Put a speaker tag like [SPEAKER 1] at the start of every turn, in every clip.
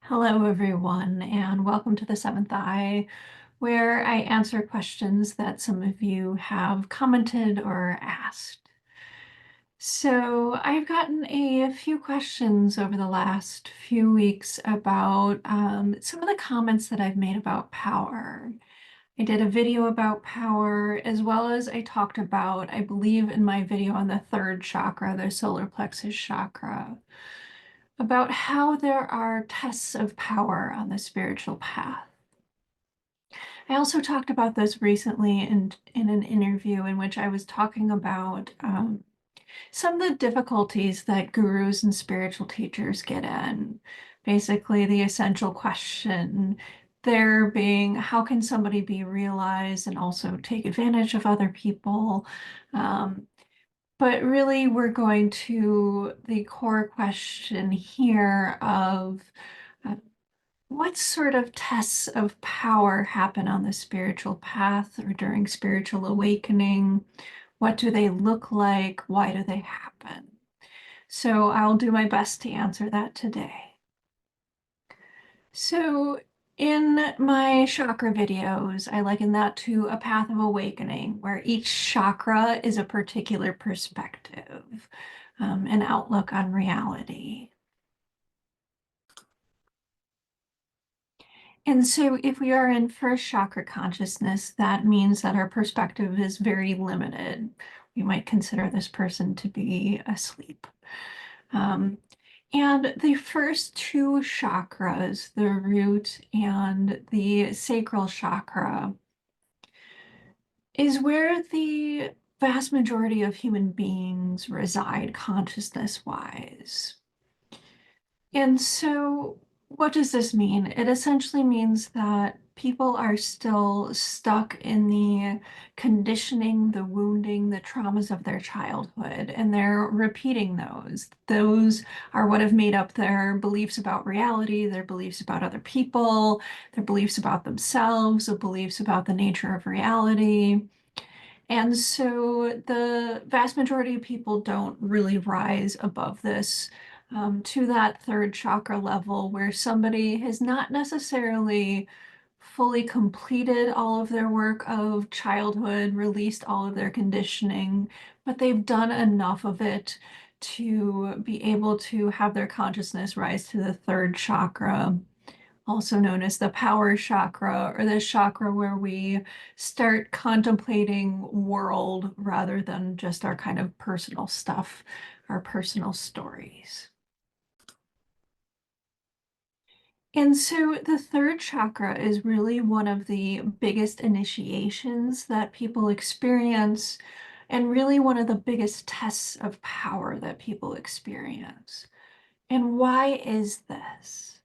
[SPEAKER 1] Hello, everyone, and welcome to the Seventh Eye, where I answer questions that some of you have commented or asked. So, I've gotten a few questions over the last few weeks about some of the comments that I've made about power. I did a video about power, as well as I talked about, I believe, in my video on the third chakra, the solar plexus chakra, about how there are tests of power on the spiritual path. I also talked about this recently in an interview in which I was talking about some of the difficulties that gurus and spiritual teachers get in. Basically, the essential question there being, how can somebody be realized and also take advantage of other people? But really, we're going to the core question here of uh, what sort of tests of power happen on the spiritual path or during spiritual awakening? What do they look like? Why do they happen? So I'll do my best to answer that today. So in my chakra videos, I liken that to a path of awakening where each chakra is a particular perspective, an outlook on reality. And so if we are in first chakra consciousness, that means that our perspective is very limited. We might consider this person to be asleep. Um, and the first two chakras, the root and the sacral chakra, is where the vast majority of human beings reside consciousness-wise. And so, what does this mean? It essentially means that people are still stuck in the conditioning, the wounding, the traumas of their childhood, and they're repeating those. Those are what have made up their beliefs about reality, their beliefs about other people, their beliefs about themselves, their beliefs about the nature of reality. And so the vast majority of people don't really rise above this to that third chakra level where somebody has not necessarily fully completed all of their work of childhood, released all of their conditioning, but they've done enough of it to be able to have their consciousness rise to the third chakra, also known as the power chakra, or the chakra where we start contemplating world rather than just our kind of personal stuff, our personal stories. And so the third chakra is really one of the biggest initiations that people experience, and really one of the biggest tests of power that people experience. And why is this?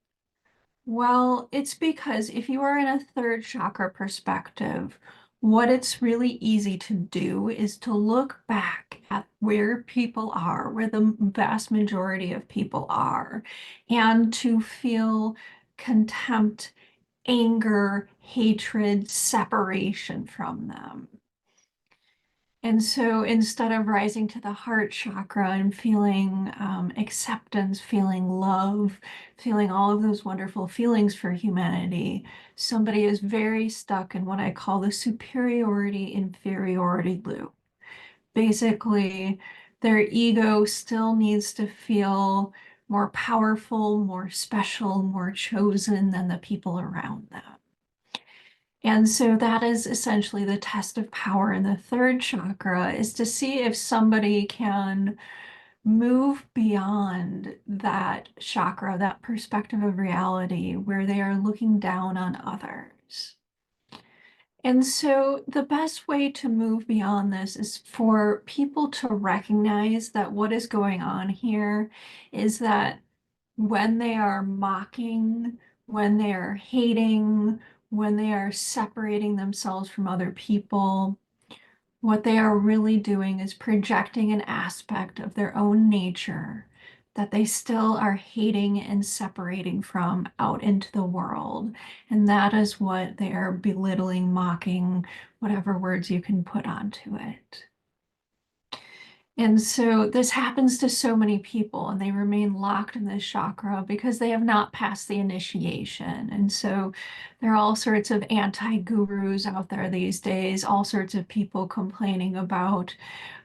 [SPEAKER 1] Well, it's because if you are in a third chakra perspective, what it's really easy to do is to look back at where people are, where the vast majority of people are, and to feel contempt, anger, hatred, separation from them. And so instead of rising to the heart chakra and feeling acceptance, feeling love, feeling all of those wonderful feelings for humanity, somebody is very stuck in what I call the superiority inferiority loop. Basically, their ego still needs to feel more powerful, more special, more chosen than the people around them. And so that is essentially the test of power in the third chakra, is to see if somebody can move beyond that chakra, that perspective of reality where they are looking down on others. And so the best way to move beyond this is for people to recognize that what is going on here is that when they are mocking, when they are hating, when they are separating themselves from other people, what they are really doing is projecting an aspect of their own nature that they still are hating and separating from out into the world. And that is what they are belittling, mocking, whatever words you can put onto it. And so this happens to so many people, and they remain locked in this chakra because they have not passed the initiation. And so there are all sorts of anti-gurus out there these days, all sorts of people complaining about,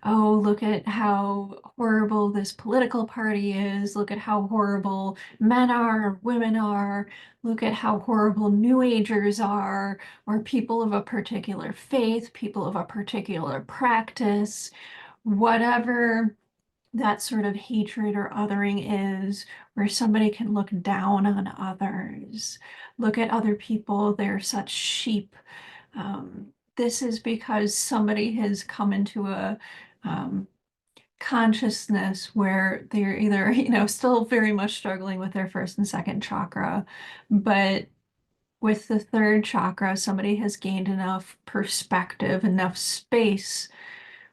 [SPEAKER 1] oh, look at how horrible this political party is. Look at how horrible men are, women are. Look at how horrible New Agers are, or people of a particular faith, people of a particular practice, whatever that sort of hatred or othering is, where somebody can look down on others, look at other people, they're such sheep. This is because somebody has come into a um, consciousness where they're either, still very much struggling with their first and second chakra, but with the third chakra, somebody has gained enough perspective, enough space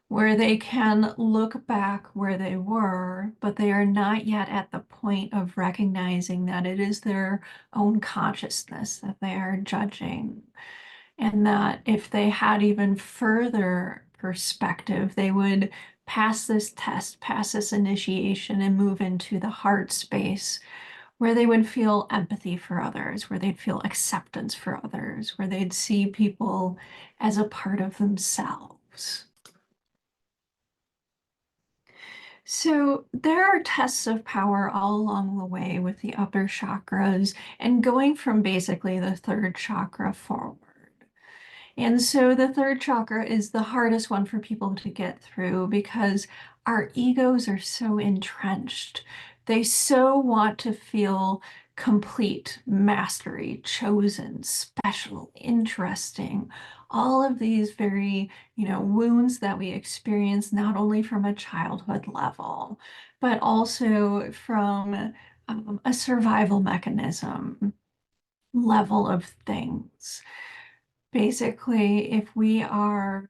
[SPEAKER 1] where they can look back where they were, but they are not yet at the point of recognizing that it is their own consciousness that they are judging. And that if they had even further perspective, they would pass this test, pass this initiation, and move into the heart space where they would feel empathy for others, where they'd feel acceptance for others, where they'd see people as a part of themselves. So there are tests of power all along the way with the upper chakras and going from basically the third chakra forward. And so the third chakra is the hardest one for people to get through because our egos are so entrenched. They so want to feel complete, mastery, chosen, special, interesting. All of these very, wounds that we experience not only from a childhood level, but also from a survival mechanism level of things. Basically, if we are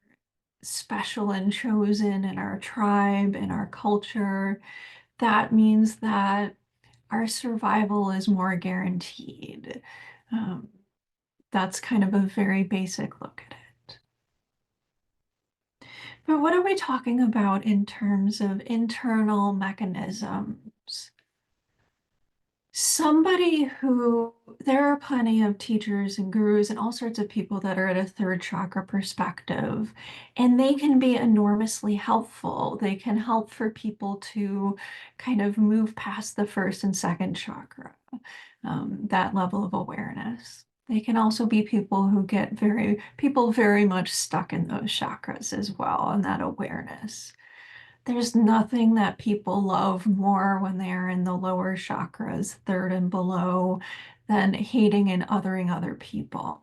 [SPEAKER 1] special and chosen in our tribe, in our culture, that means that our survival is more guaranteed. Um, that's kind of a very basic look at it. But what are we talking about in terms of internal mechanisms? Somebody who, there are plenty of teachers and gurus and all sorts of people that are at a third chakra perspective, and they can be enormously helpful. They can help for people to kind of move past the first and second chakra, that level of awareness. They can also be people who get people very much stuck in those chakras as well, and that awareness. There's nothing that people love more when they're in the lower chakras, third and below, than hating and othering other people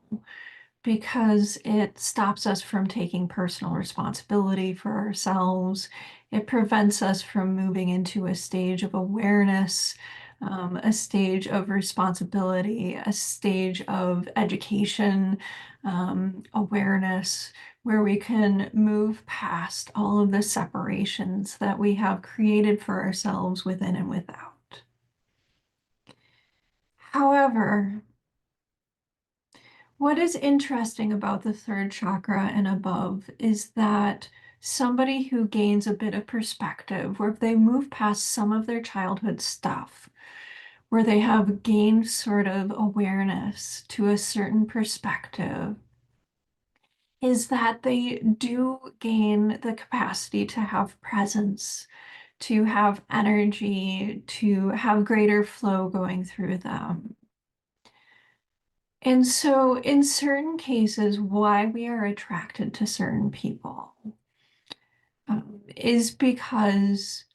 [SPEAKER 1] because it stops us from taking personal responsibility for ourselves. It prevents us from moving into a stage of awareness, a stage of responsibility, a stage of education, awareness, where we can move past all of the separations that we have created for ourselves within and without. However, what is interesting about the third chakra and above is that somebody who gains a bit of perspective, where if they move past some of their childhood stuff, where they have gained sort of awareness to a certain perspective, is that they do gain the capacity to have presence, to have energy, to have greater flow going through them. And so, in certain cases, why we are attracted to certain people is because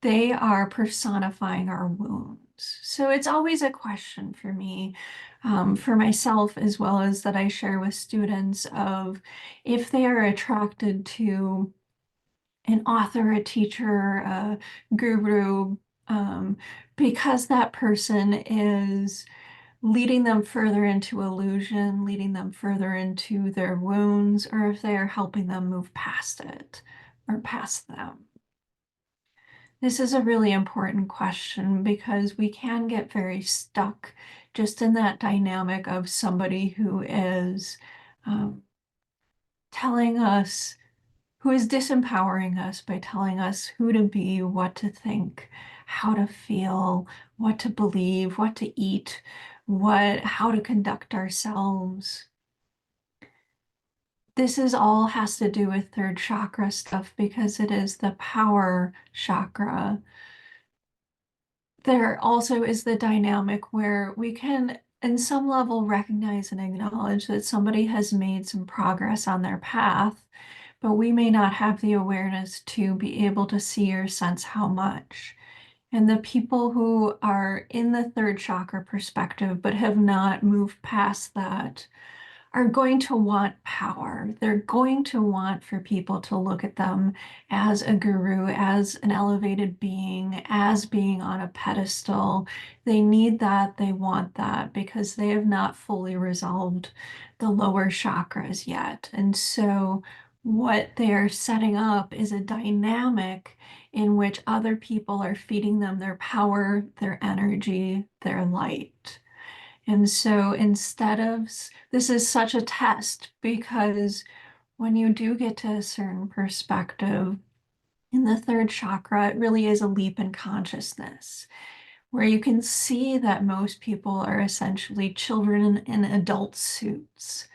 [SPEAKER 1] they are personifying our wounds. So, it's always a question for me, for myself, as well as that I share with students of if they are attracted to an author, a teacher, a guru, um, because that person is leading them further into illusion, leading them further into their wounds, or if they are helping them move past it or past them. This is a really important question because we can get very stuck just in that dynamic of somebody who is um, telling us who is disempowering us by telling us who to be, what to think, how to feel, what to believe, what to eat, how to conduct ourselves. This is all has to do with third chakra stuff because it is the power chakra. There also is the dynamic where we can, in some level, recognize and acknowledge that somebody has made some progress on their path, but we may not have the awareness to be able to see or sense how much. And the people who are in the third chakra perspective but have not moved past that are going to want power. They're going to want for people to look at them as a guru, as an elevated being, as being on a pedestal. They need that, they want that because they have not fully resolved the lower chakras yet. And so what they're setting up is a dynamic in which other people are feeding them their power, their energy, their light. And so instead of, this is such a test because when you do get to a certain perspective in the third chakra, it really is a leap in consciousness where you can see that most people are essentially children in adult suits,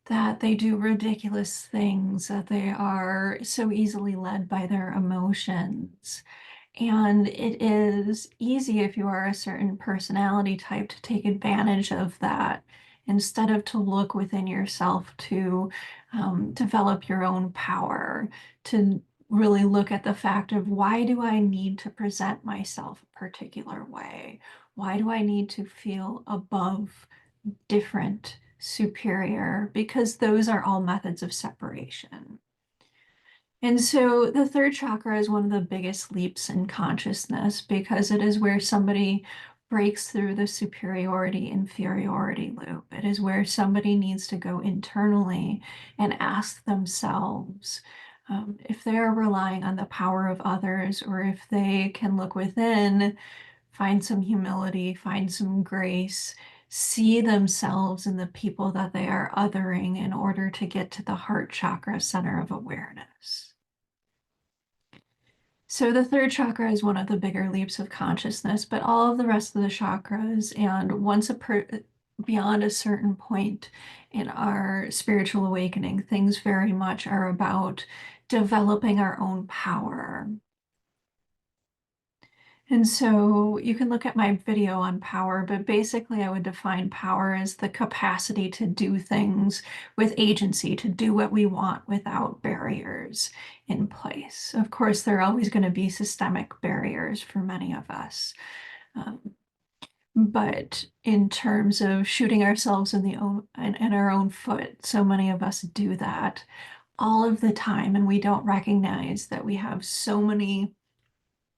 [SPEAKER 1] that they do ridiculous things, that they are so easily led by their emotions. And it is easy if you are a certain personality type to take advantage of that instead of to look within yourself to develop your own power, to really look at the fact of why do I need to present myself a particular way? Why do I need to feel above, different, superior? Because those are all methods of separation. And so the third chakra is one of the biggest leaps in consciousness because it is where somebody breaks through the superiority inferiority loop. It is where somebody needs to go internally and ask themselves if they're relying on the power of others or if they can look within, find some humility, find some grace, see themselves in the people that they are othering in order to get to the heart chakra center of awareness. So the third chakra is one of the bigger leaps of consciousness, but all of the rest of the chakras, and beyond a certain point in our spiritual awakening, things very much are about developing our own power. And so you can look at my video on power, but basically I would define power as the capacity to do things with agency, to do what we want without barriers in place. Of course, there are always going to be systemic barriers for many of us. Um, but in terms of shooting ourselves in our own foot, so many of us do that all of the time, and we don't recognize that we have so many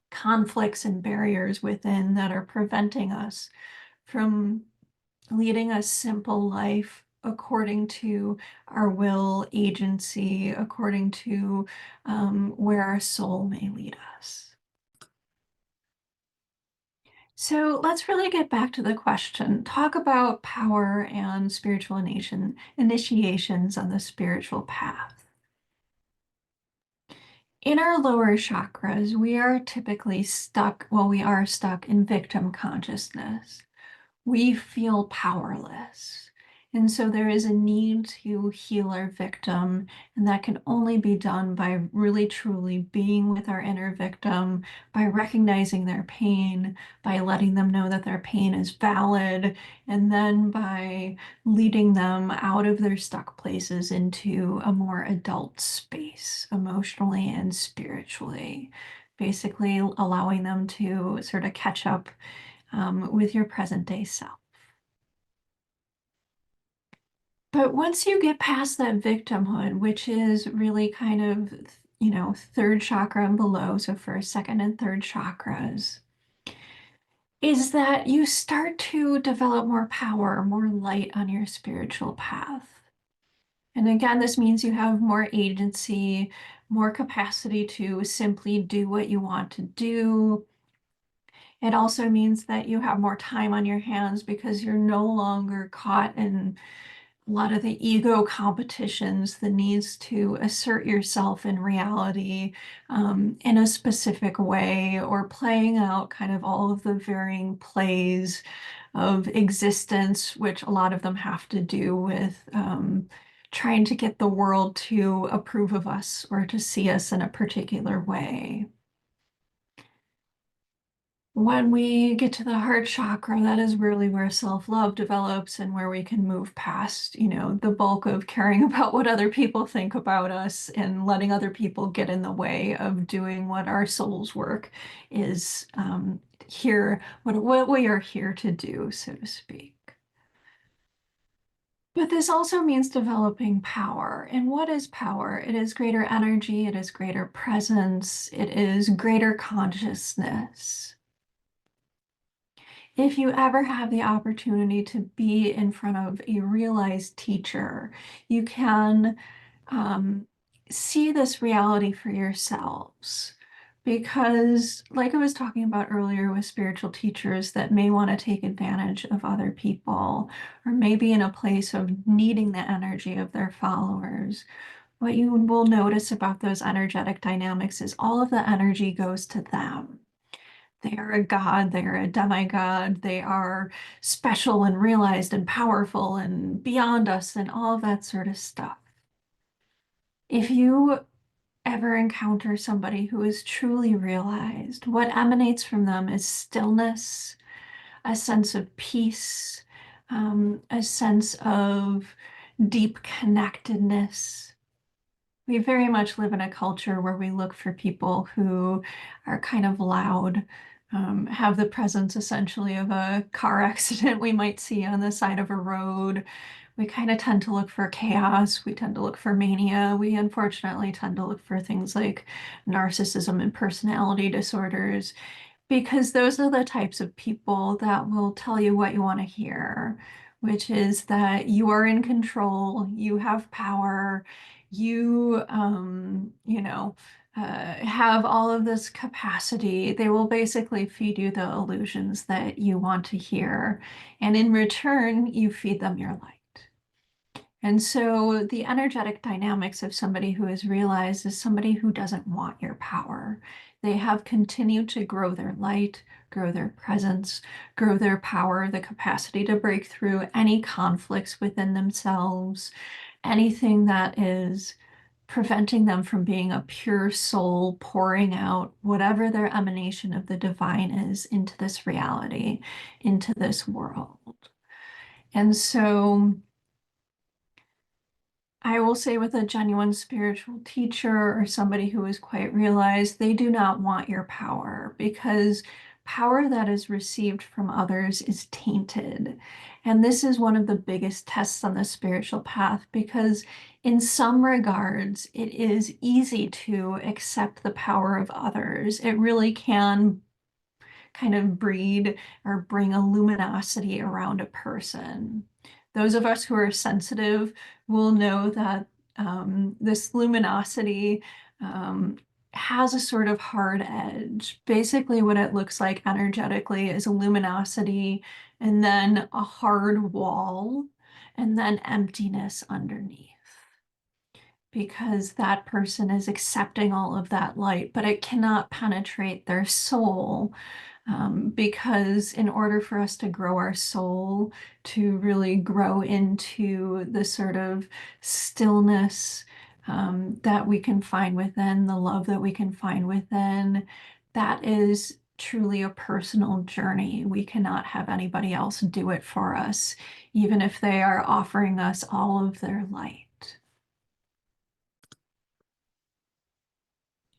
[SPEAKER 1] conflicts and barriers within that are preventing us from leading a simple life according to our will, agency, according to where our soul may lead us. So let's really get back to the question. Talk about power and spiritual initiations on the spiritual path. In our lower chakras, we are typically stuck, well, we are stuck in victim consciousness. We feel powerless. And so there is a need to heal our victim, and that can only be done by really truly being with our inner victim, by recognizing their pain, by letting them know that their pain is valid, and then by leading them out of their stuck places into a more adult space, emotionally and spiritually. Basically, allowing them to sort of catch up with your present day self. But once you get past that victimhood, which is really kind of, third chakra and below, so first, second, and third chakras, is that you start to develop more power, more light on your spiritual path. And again, this means you have more agency, more capacity to simply do what you want to do. It also means that you have more time on your hands because you're no longer caught in a lot of the ego competitions, the needs to assert yourself in reality in a specific way, or playing out kind of all of the varying plays of existence, which a lot of them have to do with trying to get the world to approve of us or to see us in a particular way. When we get to the heart chakra, that is really where self-love develops and where we can move past, the bulk of caring about what other people think about us and letting other people get in the way of doing what our soul's work is here, what we are here to do, so to speak. But this also means developing power. And what is power? It is greater energy, it is greater presence, it is greater consciousness. If you ever have the opportunity to be in front of a realized teacher, you can um, see this reality for yourselves. Because, like I was talking about earlier with spiritual teachers that may want to take advantage of other people, or maybe in a place of needing the energy of their followers, what you will notice about those energetic dynamics is all of the energy goes to them. They are a god, they are a demigod, they are special and realized and powerful and beyond us and all of that sort of stuff. If you ever encounter somebody who is truly realized, what emanates from them is stillness, a sense of peace, a sense of deep connectedness. We very much live in a culture where we look for people who are kind of loud, have the presence essentially of a car accident we might see on the side of a road. We kind of tend to look for chaos. We tend to look for mania. We unfortunately tend to look for things like narcissism and personality disorders, because those are the types of people that will tell you what you want to hear, which is that you are in control, you have power, have all of this capacity. They will basically feed you the illusions that you want to hear. And in return, you feed them your light. And so the energetic dynamics of somebody who is realized is somebody who doesn't want your power. They have continued to grow their light, grow their presence, grow their power, the capacity to break through any conflicts within themselves, anything that is preventing them from being a pure soul, pouring out whatever their emanation of the divine is into this reality, into this world. And so I will say with a genuine spiritual teacher or somebody who is quite realized, they do not want your power, because power that is received from others is tainted. And this is one of the biggest tests on the spiritual path, because in some regards, it is easy to accept the power of others. It really can kind of breed or bring a luminosity around a person. Those of us who are sensitive will know that this luminosity has a sort of hard edge. Basically, what it looks like energetically is a luminosity and then a hard wall and then emptiness underneath, because that person is accepting all of that light, but it cannot penetrate their soul. Because in order for us to grow our soul, to really grow into the sort of stillness that we can find within, the love that we can find within, that is truly a personal journey. We cannot have anybody else do it for us, even if they are offering us all of their light.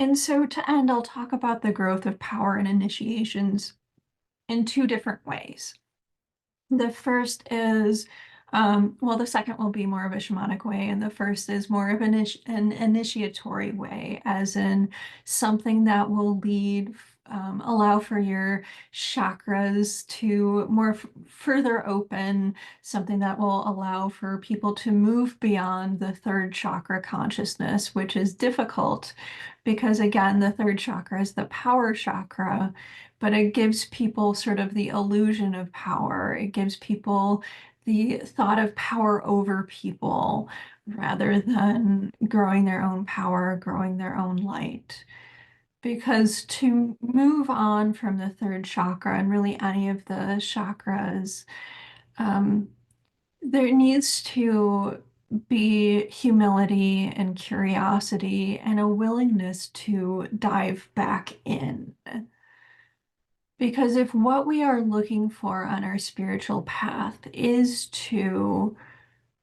[SPEAKER 1] And so to end, I'll talk about the growth of power and initiations in two different ways. The first is, the second will be more of a shamanic way, and the first is more of an initiatory way, as in something that will lead allow for your chakras to further open, something that will allow for people to move beyond the third chakra consciousness, which is difficult because, again, the third chakra is the power chakra, but it gives people sort of the illusion of power. It gives people the thought of power over people rather than growing their own power, growing their own light. Because to move on from the third chakra and really any of the chakras, um, there needs to be humility and curiosity and a willingness to dive back in. Because if what we are looking for on our spiritual path is to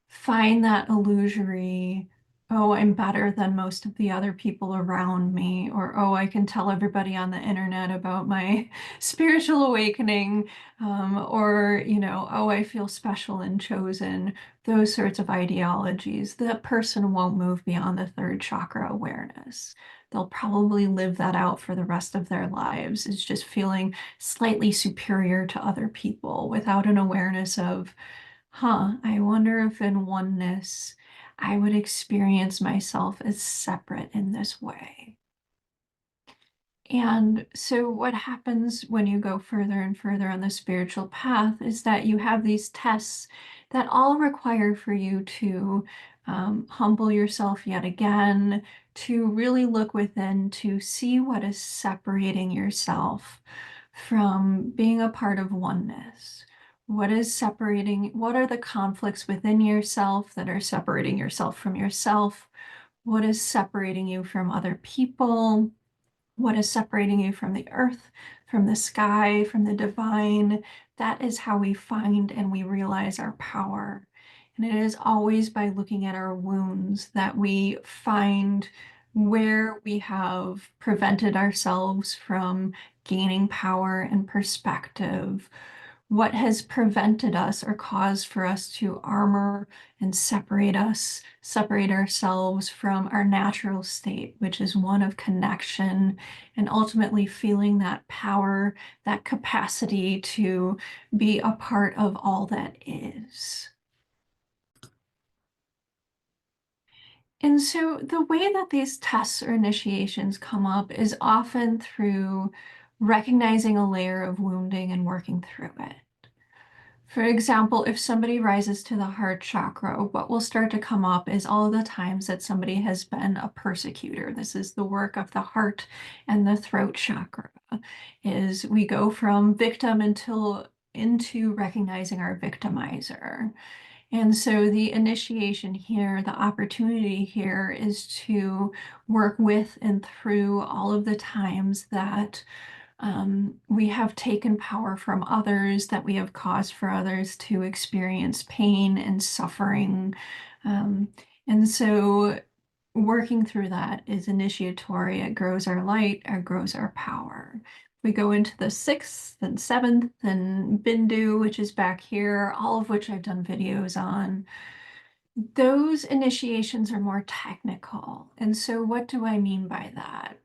[SPEAKER 1] find that illusory, oh, I'm better than most of the other people around me, or oh, I can tell everybody on the internet about my spiritual awakening, or, oh, I feel special and chosen, those sorts of ideologies, that person won't move beyond the third chakra awareness. They'll probably live that out for the rest of their lives. It's just feeling slightly superior to other people without an awareness of, I wonder if in oneness I would experience myself as separate in this way. And so, what happens when you go further and further on the spiritual path is that you have these tests that all require for you to humble yourself yet again, to really look within to see what is separating yourself from being a part of oneness. What is separating? What are the conflicts within yourself that are separating yourself from yourself? What is separating you from other people? What is separating you from the earth, from the sky, from the divine? That is how we find and we realize our power. And it is always by looking at our wounds that we find where we have prevented ourselves from gaining power and perspective, what has prevented us or caused for us to armor and separate ourselves from our natural state, which is one of connection and ultimately feeling that power, that capacity to be a part of all that is. And so the way that these tests or initiations come up is often through recognizing a layer of wounding and working through it. For example, if somebody rises to the heart chakra, what will start to come up is all of the times that somebody has been a persecutor. This is the work of the heart and the throat chakra, is we go from victim into recognizing our victimizer. And so the initiation here, the opportunity here is to work with and through all of the times that we have taken power from others, that we have caused for others to experience pain and suffering. Um, and so working through that is initiatory. It grows our light, it grows our power. We go into the sixth and seventh and Bindu, which is back here, all of which I've done videos on. Those initiations are more technical. And so what do I mean by that?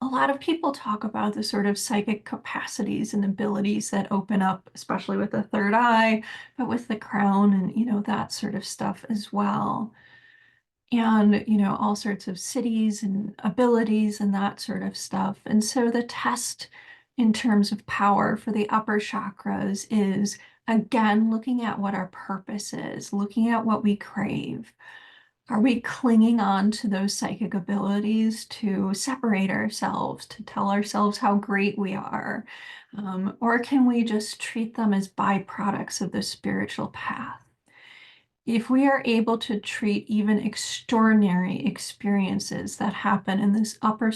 [SPEAKER 1] A lot of people talk about the sort of psychic capacities and abilities that open up, especially with the third eye, but with the crown and, that sort of stuff as well. And, all sorts of cities and abilities and that sort of stuff. And so the test in terms of power for the upper chakras is, again, looking at what our purpose is, looking at what we crave. Are we clinging on to those psychic abilities to separate ourselves, to tell ourselves how great we are? Or can we just treat them as byproducts of the spiritual path? If we are able to treat even extraordinary experiences that happen in in the upper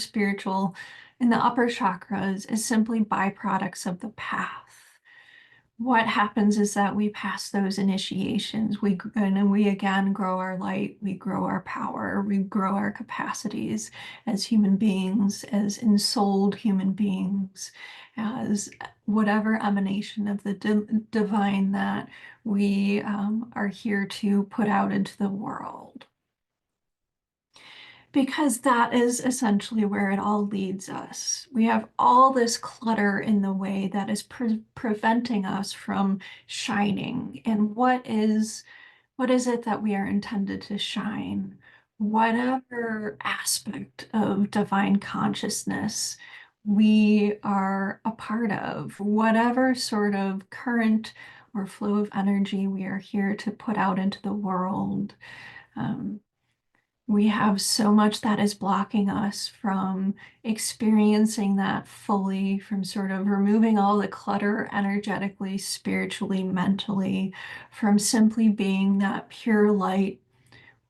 [SPEAKER 1] chakras as simply byproducts of the path, what happens is that we pass those initiations. And we again grow our light, we grow our power, we grow our capacities as human beings, as ensouled human beings, as whatever emanation of the divine that we are here to put out into the world. because that is essentially where it all leads us. We have all this clutter in the way that is preventing us from shining. And what is it that we are intended to shine? Whatever aspect of divine consciousness we are a part of, whatever sort of current or flow of energy we are here to put out into the world. Um, we have so much that is blocking us from experiencing that fully, from sort of removing all the clutter energetically, spiritually, mentally, from simply being that pure light,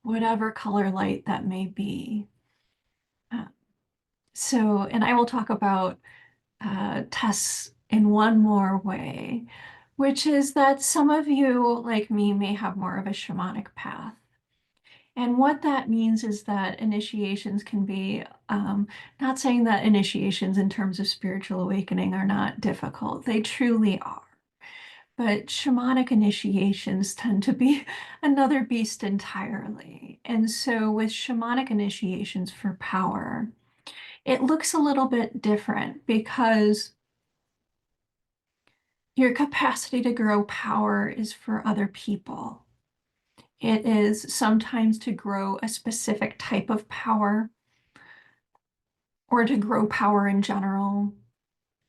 [SPEAKER 1] whatever color light that may be. Uh, and I will talk about tests in one more way, which is that some of you, like me, may have more of a shamanic path. And what that means is that initiations can be, not saying that initiations in terms of spiritual awakening are not difficult, they truly are. But shamanic initiations tend to be another beast entirely. And so with shamanic initiations for power, it looks a little bit different because your capacity to grow power is for other people. It is sometimes to grow a specific type of power or to grow power in general,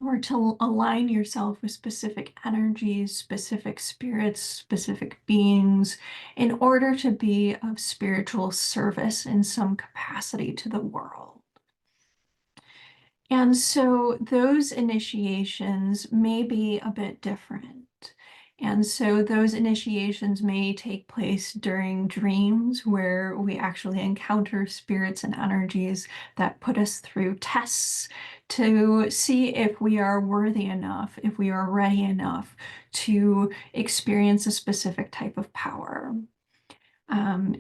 [SPEAKER 1] or to align yourself with specific energies, specific spirits, specific beings, in order to be of spiritual service in some capacity to the world. And so those initiations may be a bit different. And so those initiations may take place during dreams where we actually encounter spirits and energies that put us through tests to see if we are worthy enough, if we are ready enough to experience a specific type of power.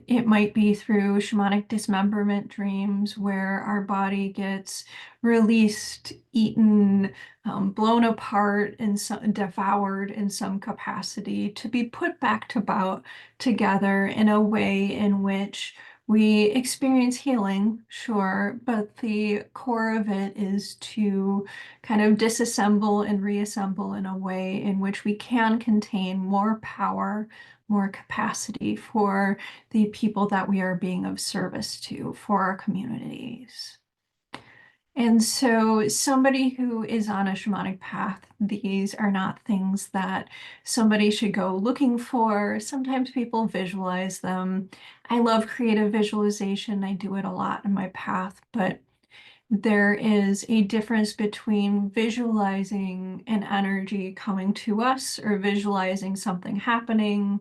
[SPEAKER 1] It might be through shamanic dismemberment dreams where our body gets released, eaten, blown apart, and devoured in some capacity to be put back to about together in a way in which we experience healing, sure, but the core of it is to kind of disassemble and reassemble in a way in which we can contain more power, more capacity for the people that we are being of service to, for our communities. And so, somebody who is on a shamanic path, these are not things that somebody should go looking for. Sometimes people visualize them. I love creative visualization. I do it a lot in my path, but there is a difference between visualizing an energy coming to us or visualizing something happening.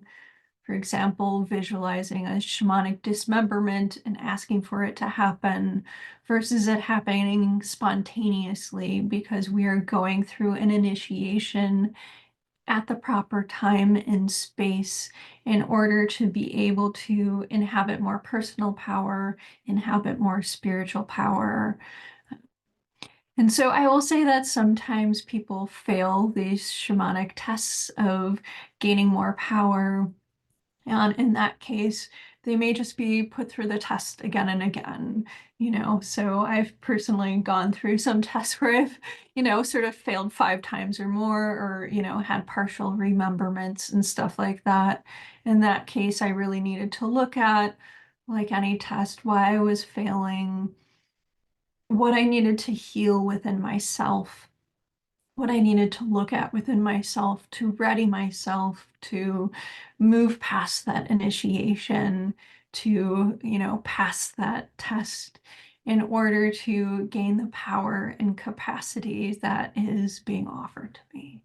[SPEAKER 1] For example, visualizing a shamanic dismemberment and asking for it to happen versus it happening spontaneously because we are going through an initiation at the proper time and space in order to be able to inhabit more personal power, inhabit more spiritual power. And so I will say that sometimes people fail these shamanic tests of gaining more power, and in that case, they may just be put through the test again and again, you know. So I've personally gone through some tests where I've, sort of failed 5 times or more, or, had partial rememberments and stuff like that. In that case, I really needed to look at, like any test, why I was failing, what I needed to heal within myself, what I needed to look at within myself to ready myself to move past that initiation, to, pass that test in order to gain the power and capacity that is being offered to me.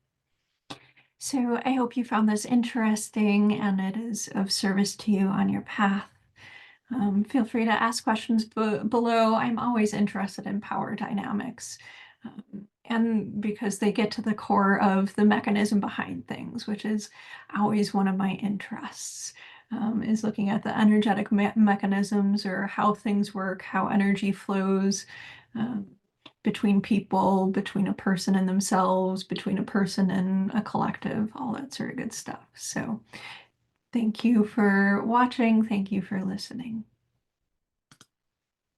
[SPEAKER 1] So I hope you found this interesting and it is of service to you on your path. Feel free to ask questions below. I'm always interested in power dynamics. And because they get to the core of the mechanism behind things, which is always one of my interests, is looking at the energetic mechanisms or how things work, how energy flows um, between people, between a person and themselves, between a person and a collective, all that sort of good stuff. So thank you for watching. Thank you for listening.